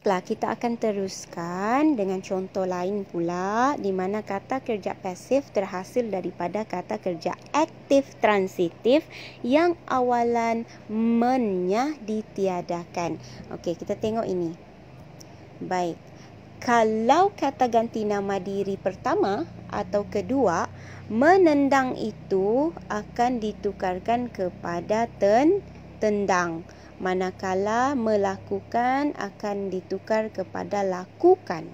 Kita akan teruskan dengan contoh lain pula di mana kata kerja pasif terhasil daripada kata kerja aktif transitif yang awalan men-nya ditiadakan. Okey, kita tengok ini. Baik. Kalau kata ganti nama diri pertama atau kedua, menendang itu akan ditukarkan kepada tendang. Manakala melakukan akan ditukar kepada lakukan.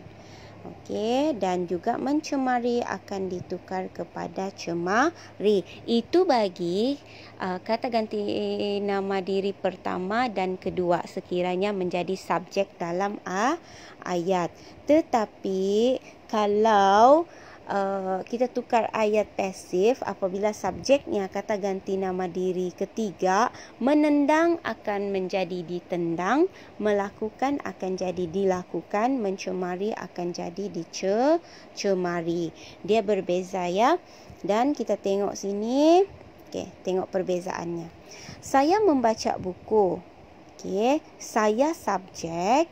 Okey, dan juga mencemari akan ditukar kepada cemari. Itu bagi kata ganti nama diri pertama dan kedua sekiranya menjadi subjek dalam ayat. Tetapi kalau kita tukar ayat pasif apabila subjeknya kata ganti nama diri ketiga, menendang akan menjadi ditendang, melakukan akan jadi dilakukan, mencemari akan jadi dicemari. Dia berbeza ya. Dan kita tengok sini. Okey, tengok perbezaannya. Saya membaca buku. Okey, saya subjek,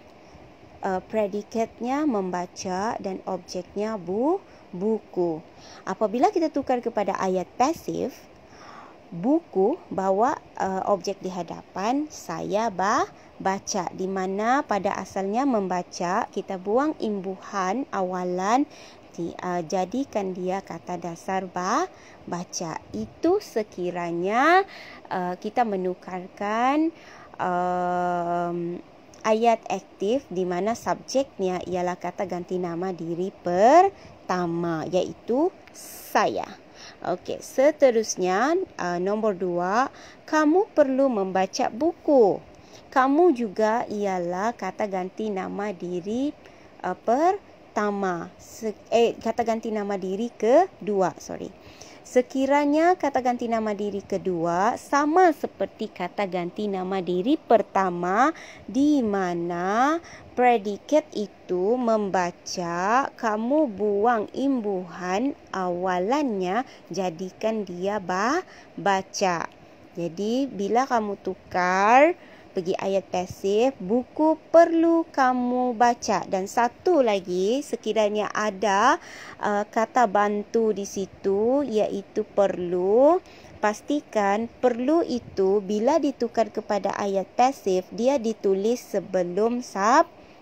predikatnya membaca dan objeknya buku. Apabila kita tukar kepada ayat pasif, buku bawa objek di hadapan, saya baca, di mana pada asalnya membaca, kita buang imbuhan awalan, jadikan dia kata dasar baca. Itu sekiranya kita menukarkan ayat aktif di mana subjeknya ialah kata ganti nama diri pertama, iaitu saya. Okey, seterusnya nombor 2, kamu perlu membaca buku. Kamu juga ialah kata ganti nama diri pertama. Kata ganti nama diri kedua, Sekiranya kata ganti nama diri kedua sama seperti kata ganti nama diri pertama, di mana predikat itu membaca, kamu buang imbuhan awalannya, jadikan dia baca. Jadi bila kamu tukar pergi ayat pasif, buku perlu kamu baca. Dan satu lagi, sekiranya ada kata bantu di situ, iaitu perlu, pastikan perlu itu bila ditukar kepada ayat pasif, dia ditulis sebelum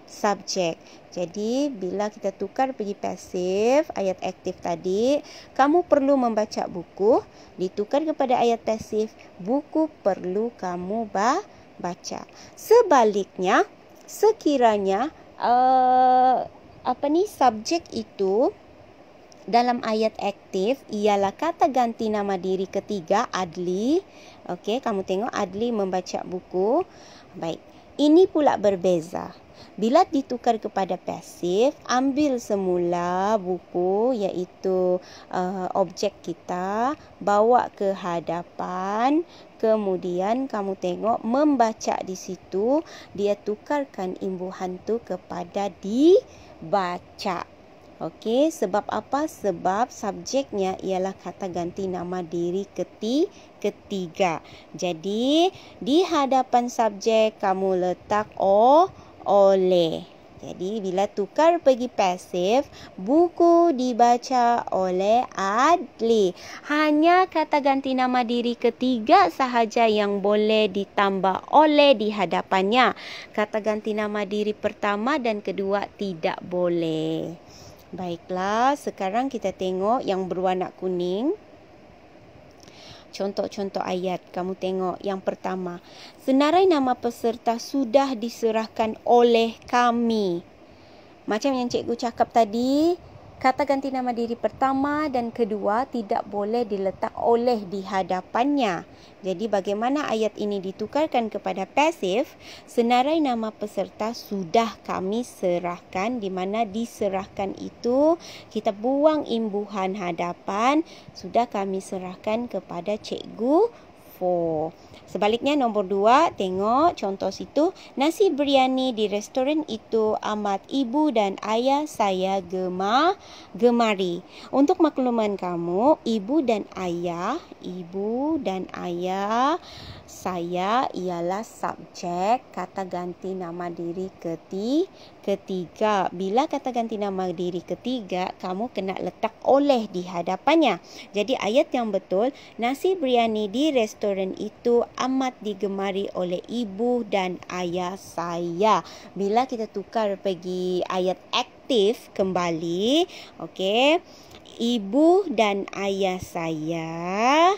subjek. Jadi bila kita tukar pergi pasif, ayat aktif tadi, kamu perlu membaca buku, ditukar kepada ayat pasif, buku perlu kamu baca. Sebaliknya, sekiranya subjek itu dalam ayat aktif ialah kata ganti nama diri ketiga, Adli. Okey, kamu tengok Adli membaca buku. Baik, ini pula berbeza. Bila ditukar kepada pasif, ambil semula buku, iaitu objek kita, bawa ke hadapan, kemudian kamu tengok membaca di situ, dia tukarkan imbuhan tu kepada dibaca. Okey, sebab apa? Sebab subjeknya ialah kata ganti nama diri ketiga. Jadi, di hadapan subjek kamu letak oleh. Jadi, bila tukar pergi pasif, buku dibaca oleh Adli. Hanya kata ganti nama diri ketiga sahaja yang boleh ditambah oleh di hadapannya. Kata ganti nama diri pertama dan kedua tidak boleh. Baiklah, sekarang kita tengok yang berwarna kuning. Contoh-contoh ayat. Kamu tengok yang pertama. Senarai nama peserta sudah diserahkan oleh kami. Macam yang cikgu cakap tadi, kata ganti nama diri pertama dan kedua tidak boleh diletak oleh di hadapannya. Jadi bagaimana ayat ini ditukarkan kepada pasif? Senarai nama peserta sudah kami serahkan, di mana diserahkan itu kita buang imbuhan hadapan, sudah kami serahkan kepada cikgu Fo. Sebaliknya nombor 2, tengok contoh situ. Nasi biryani di restoran itu amat ibu dan ayah saya gemari. Untuk makluman kamu, ibu dan ayah saya ialah subjek kata ganti nama diri ketiga. Bila kata ganti nama diri ketiga, kamu kena letak oleh di hadapannya. Jadi ayat yang betul, nasi biryani di restoran itu amat digemari oleh ibu dan ayah saya. Bila kita tukar pergi ayat aktif kembali, okey. Ibu dan ayah saya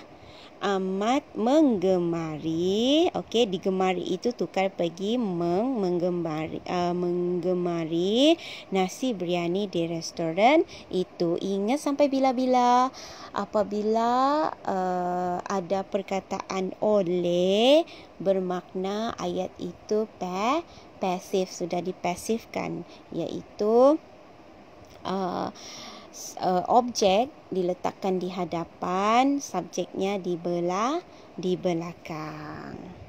amat menggemari. Okey, digemari itu tukar pergi menggemari nasi biryani di restoran itu. Ingat sampai bila-bila apabila ada perkataan oleh bermakna ayat itu pasif, sudah dipasifkan, iaitu objek diletakkan di hadapan, subjeknya di belakang.